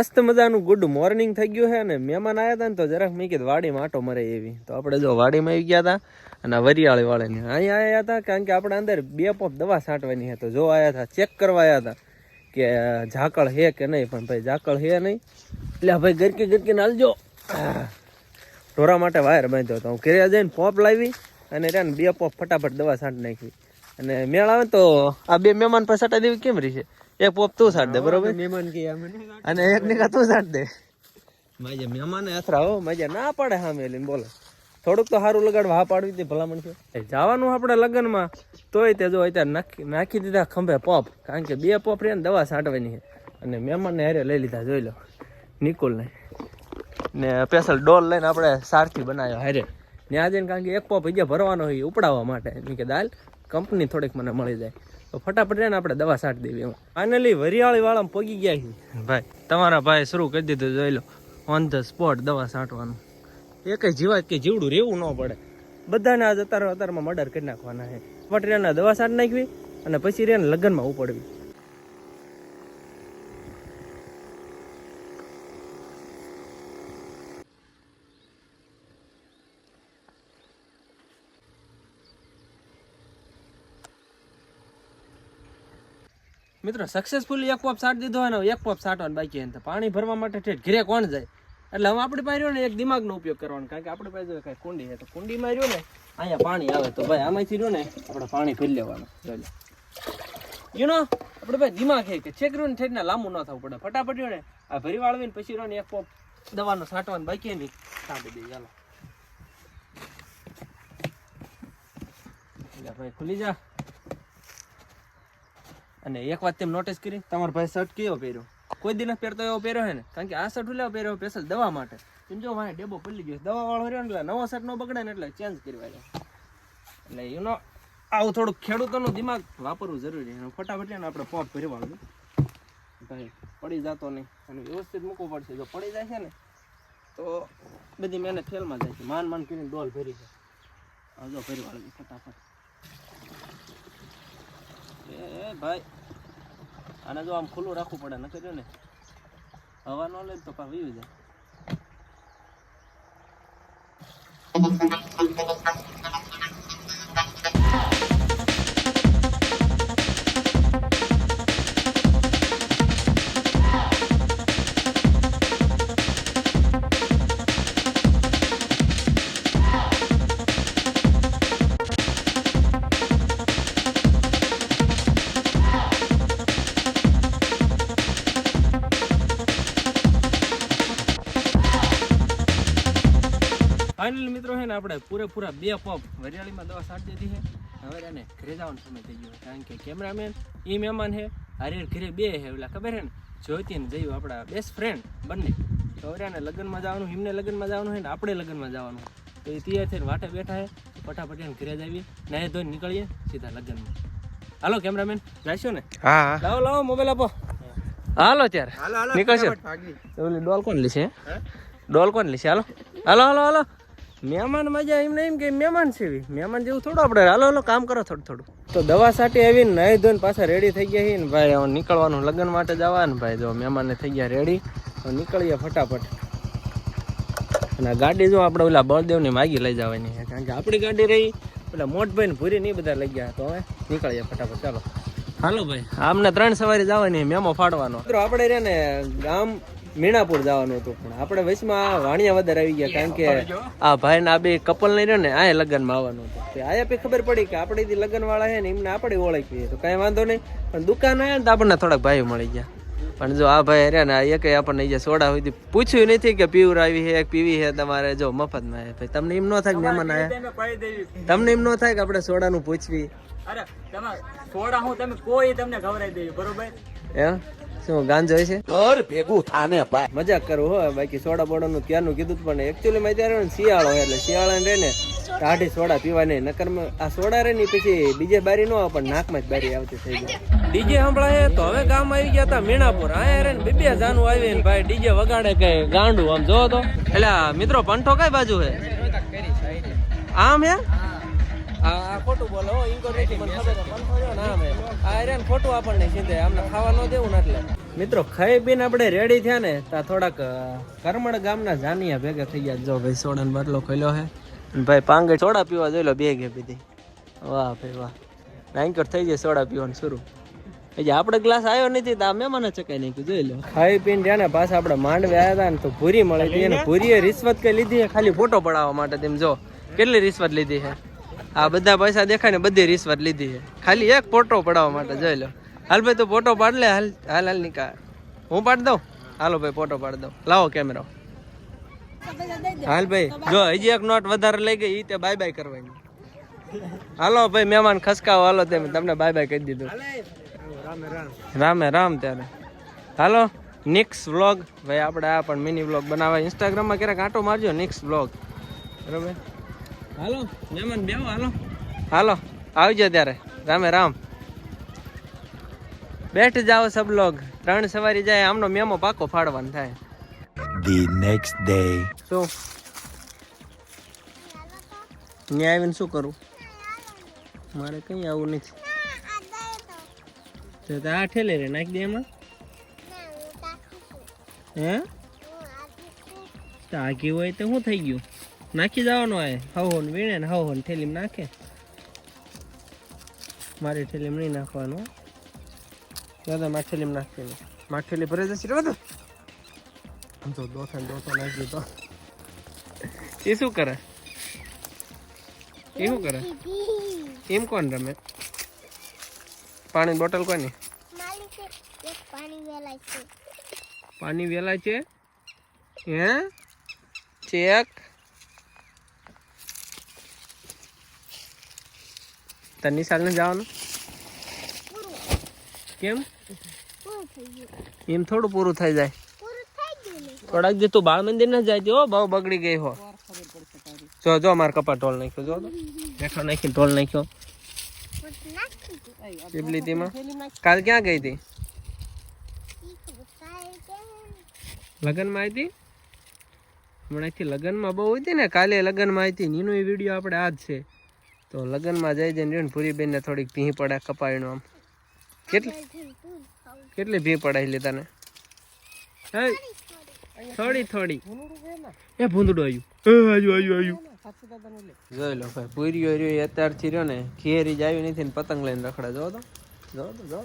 મસ્ત મજાનું good morning થઈ ગયું છે ને મહેમાન આવ્યા હતા ને તો જરાક મેં કીધું વાડીમાં આટો મરે એવી તો આપણે જો વાડીમાં આવી ગયા હતા અને વરિયાળી વાળાની અહીંયા આવ્યા હતા કારણ કે આપણે અંદર 2 પોપ દવા છાંટવાની છે તો જો આવ્યા હતા ચેક કરવા આવ્યા હતા કે ઝાકળ હે કે નહીં પણ ભાઈ ઝાકળ હે નહીં એટલે ભાઈ ગરકી નાલજો ઢોરા માટે વાયર બાંધ્યો હતો હું ઘરે જઈને પોપ લાવી અને ત્યાં 2 પોપ ફટાફટ દવા છાંટી નાખી અને મેળ આવે તો આ 2 મહેમાન પર છાંટા દેવી કેમ રહી છે એક પોપ તું છાંટ દે બરોબર મહેમાન કે અને એક નિકા તું છાંટ દે માજે મહેમાન અથરા હો માજે ના પડે સામે લઈને બોલો થોડુંક તો સારું લગાડવા હા પાડવી હતી ભલામણ છે જવાનું આપણે લગ્નમાં તોય તે જો અત્યારે નાખી દીધા ખંભે પોપ કારણ કે 2 પોપ રે દવા છાંટવાની છે અને મહેમાનને હારે લઈ લીધા જોઈ લો નિકુલને ને સ્પેશિયલ ડોલ લઈને આપણે સારથી બનાવ્યો હારે ત્યાં જઈને કારણ કે એક પોપ હજી ભરવાનો હોય ઉપડાવવા માટે એમ કે દાલ કંપની થોડીક મને મળી જાય તો ફટાફટ રહીને આપણે દવા છાંટી દેવી એમાં ફાઇનલી વરિયાળી વાળામાં પગી ગયા છે ભાઈ તમારા ભાઈ શરૂ કરી દીધું જોઈ લો ઓન ધ સ્પોટ દવા છાંટવાનું એક જીવાત કે જીવડું રહેવું ન પડે બધાને આજ અત્યારમાં મર્ડર કરી નાખવાના છે ફટ રેના દવા છાંટી નાખવી અને પછી રેને લગ્નમાં ઉપડવી મિત્રો સક્સેસફુલી એક પોપ છાંટી દીધો હોય ને એક પોપ છાંટવાનું બાકી તો પાણી ભરવા માટે ઠેઠ ઘરે કોણ જાય એટલે હવે આપણી પાસે રહ્યો ને એક દિમાગનો ઉપયોગ કરવાનો કારણ કે આપણી પાસે કઈ કુંડી છે તો કુંડીમાં રહ્યો ને અહીંયા પાણી આવે તો ભાઈ આમાંથી રહ્યો ને આપણે પાણી ભરી લેવાનું યુ નો આપણે ભાઈ દિમાગ છે કે ચેક રહ્યું ને ઠેઠ ને લાંબુ ન થવું પડે ફટાફટ રહ્યો ને આ ભરી વાળવીને પછી રહ્યો ને એક પોપ દવાનો છાંટવાનું બાકી નહીં છાંટી દઈએ ચાલો એટલે ભાઈ ખુલી જા અને એક વાત તેમ નોટિસ કરી તમારો ભાઈ શર્ટ કેવો પહેર્યો કોઈ દિન પહેરતો એવો પહેર્યો છે ને કારણ કે આ શર્ટ લેવો પહેર્યો સ્પેશિયલ દવા માટે એમ જો ભાઈ ડેબો પડી ગયો દવા વાળો રહ્યો ને એટલે નવો શર્ટ નો બગડે ને એટલે ચેન્જ કરવા એટલે યુ નો આવું થોડુંક ખેડૂતોનું દિમાગ વાપરવું જરૂરી છે ફટાફટ ને આપણે પોપ ભરી વાળું ભાઈ પડી જતો નહીં અને વ્યવસ્થિત મૂકવું પડશે જો પડી જાય છે ને તો બધી મહેનત ફેલમાં જાય છે માન કરીને ડોલ ભરી છે જો ભરી વાળું ફટાફટ એ ભાઈ આને જો આમ ખુલ્લું રાખવું પડે ન કર્યો ને હવા ન લે તો પા વીવી જાય ફાઇનલી મિત્રો છે ને આપણે પૂરેપૂરા 2 પોપ વરિયાળીમાં દવા છાંટી દીધી છે હવે એને ઘરે જવાનો સમય થઈ ગયો કારણ કે કેમેરામેન એ મહેમાન છે હારે ઘરે 2 છે એટલે ખબર છે ને જોઈતી ને જયું આપણા બેસ્ટ ફ્રેન્ડ બંને તો હવે એને લગ્નમાં જવાનું એમને લગ્નમાં જવાનું છે ને આપણે લગ્નમાં જવાનું તો એ તૈયાર થઈને વાટે બેઠા છે ફટાફટ એને ઘરે જઈએ નાહી ધોઈને નીકળીએ સીધા લગ્નમાં હાલો કેમેરામેન જઈશું ને હા લાવો મોબાઈલ આપો હાલો ત્યારે નીકળશો ઓલી ડોલ કોણ લેશે ડોલ કોણ લેશે હાલો મહેમાન મજા એમને એમ કે મહેમાન છે મહેમાન જેવું થોડું આપણે હાલો કામ કરો થોડું તો દવા છાંટી આવીને નાહી ધોઈને પાછા રેડી થઈ ગયા ને ભાઈ હવે નીકળવાનું લગ્ન માટે જવાનું ભાઈ જો મહેમાનને થઈ ગયા રેડી તો નીકળીએ ફટાફટ અને ગાડી જો આપણે ઓલા બળદેવની માગી લઈ જવાની છે કારણ કે આપણી ગાડી રહી પેલા મોટભાઈ ને ભૂરી નહીં બધા લઈ ગયા તો હવે નીકળીએ ફટાફટ ચાલો હાલો ભાઈ આમને 3 સવારી જવાની મેમો ફાડવાનો આપણે રે ને ગામ મીણાપુર જવાનું હતું પણ આપણે વચમાં વાણિયા વધાર આવી ગયા કારણ કે આ ભાઈ ના 2 કપલ નહીં રહ્યો ને આ લગ્નમાં આવવાનું હતું આયા પછી ખબર પડી કે આપણે લગ્ન વાળા છે ને એમને આપણે ઓળખીએ તો કઈ વાંધો નહીં પણ દુકાન આવ્યા ને તો આપણને થોડાક ભાઈઓ મળી ગયા પણ જો આ ભાઈ રહ્યા ને એક આપણને જે સોડા હોય પૂછ્યું નથી કે પીવર આવી છે પીવી છે તમારે જો મફતમાં ભાઈ તમને એમ ન થાય કે મહેમાન આવ્યા તમને એમ ન થાય કે આપણે સોડાનું પૂછવી અરે તમે સોડા હું તમે કોઈ તમને ખવડાવી દેવી બરોબર એમ શું ગાંજો છે ઘર ભેગું થાને ભાઈ મજાક કરું હો બાકી સોડા બોડાનું ક્યારનું કીધું પણ એકચ્યુઅલી માં ત્યારે શિયાળો એટલે શિયાળા રે ને ટાઢી સોડા પીવા નહીં નકર આ સોડા રે ની પછી બીજે બારી ન આવે પણ નાકમાં જ બારી આવતી થઈ ગઈ ડીજે સંભળાય તો હવે ગામ આવી ગયા હતા મીણાપુર આયા રે ને 2 જાનું આવી ને ભાઈ ડીજે વગાડે કે ગાંડું આમ જો તો એટલે મિત્રો પંઠો કઈ બાજુ હે આમ હે આ ખોટું બોલો ઇન્કો નથી મને ખબર પંઠો જો નામ હે આ રે ખોટું આપણને સીધે આમને ખાવા ન દેવું ને એટલે મિત્રો ખાઈ પીને આપણે રેડી થયા ને ત્યાં થોડાક કરમણ ગામના જાનિયા ભેગા થઈ ગયા. જો ભાઈ સોડાનો બાટલો ખોલ્યો છે અને ભાઈ પાંગળ સોડા પીવા જોઈ લો બે ઘે પીધી. વાહ ભાઈ વાહ, નાનકર થઈ જાય સોડા પીવાનું શરૂ. હજી આપણે ગ્લાસ આવ્યો નથી તો આ મહેમાને ચકાઈ નાખ્યું જોઈ લો. ખાઈ પીને ત્યાં ને પાછા આપણે માંડવે આવ્યા હતા ને તો ભૂરી મળી હતી અને ભૂરીએ રિશ્વત કઈ લીધી છે ખાલી ફોટો પડાવવા માટે. તેમ જો કેટલી રિશ્વત લીધી છે. આ બધા પૈસા દેખાય ને બધી રિશ્વત લીધી છે ખાલી એક ફોટો પડાવવા માટે. જોઈ લો. હાલ ભાઈ તું ફોટો પાડ લે. હાલ હાલ હાલ નિકાળ, હું પાડી દઉં. હાલો ભાઈ ફોટો પાડી દઉં. લાવો કેમેરો. હાલ ભાઈ જો હજી એક નોટ વધારે લઈ ગઈ તે બાય બાય કરવાની. હાલો ભાઈ મહેમાન ખસકાવો. હાલો તમને બાય બાય કહી દીધું. રામે રામ ત્યારે. હાલો નિક્સ વ્લોગ ભાઈ આપણે આ પણ મિની વ્લોગ બનાવવા ઇન્સ્ટાગ્રામમાં ક્યારેક આંટો મારજો નિક્સ વ્લોગ બરાબર. હાલો મહેમાન બેહો. હાલો હાલો આવજો ત્યારે. રામે રામ. બેઠ જાઓ સબ લોગ. 3 સવારી જાય આમનો મેમો પાકો ફાડવાનો થાય. The next day. શું ન્યા આવીને શું કરું? મારે કઈ આવું નથી. તો આ ઠેલે રે નાખી દે એમાં. હે ટાંકી હોય તો શું થઈ ગયું? નાખી જવાનું આ હવ ને વીણે ને હવ ને થેલીમાં નાખે. મારી થેલીમાં નહીં નાખવાનું. દાદા માઠેલી નાખી માઠેલી ભરે જશે બધું. તો દોથો નાખી તો એ શું કરે? એ શું કરે? એમ કોણ રમે? પાણી બોટલ કોની? પાણી વેલાય છે. હે ચેક તાર નિશાળ ને જવાનું કેમ? એમ થોડું પૂરું થઈ જાય. થોડાક દે તું બાળ મંદિર ના જાય. હો બહુ બગડી ગઈ હો. જો જો માર કપા ઢોલ નાખ્યો. જો બેઠો નાખી ઢોલ નાખ્યો. પીપલીતીમાં કાલ ક્યાં ગઈ હતી? લગ્નમાં આવી હતી. હમણાંથી લગ્નમાં બહુ હતી ને. કાલે લગ્નમાં આવી હતી. એનો વિડીયો આપણે આ જ છે. તો લગ્નમાં જઈ જઈને પૂરી બેન ને થોડીક ભીં પડે કપાયનો. આમ કેટલી ભી પડાવી લીધા ને? થોડી થોડી એ ભૂંદડું આવ્યું. જોઈ લો ભાઈ પૂરીઓ રહ્યો અત્યારથી રહ્યો ને ઘેરી જ આવી નથી ને પતંગ લઈને રખડા. જો તો જો.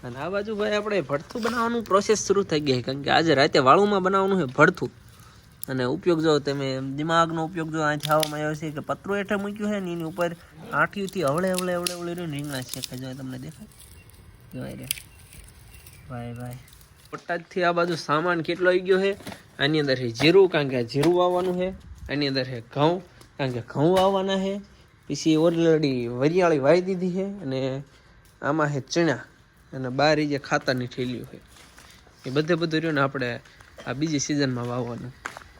અને આ બાજુ ભાઈ આપણે ભડથું બનાવવાનું પ્રોસેસ શરૂ થઈ ગઈ. કારણ કે આજે રાતે વાળુમાં બનાવવાનું છે ભડથું. અને ઉપયોગ જો તમે દિમાગનો ઉપયોગ જો અહીંથી આવવામાં આવ્યો છે કે પતરું હેઠળ મૂક્યું છે ને એની ઉપર આઠીથી હવળે રીંગણા છે. જો તમને દેખાય ભાઈ બોટાદથી આ બાજુ સામાન કેટલો આવી ગયો છે. આની અંદર છે જીરું, કારણ કે જીરું વાવવાનું છે. આની અંદર છે ઘઉં, કારણ કે ઘઉં વાવવાના છે. પછી ઓલરેડી વરિયાળી વાવી દીધી છે. અને આમાં છે ચણા અને બારી જે ખાતરની થેલીઓ છે. એ બધું રહ્યું ને આપણે આ બીજી સિઝનમાં વાવવાનું.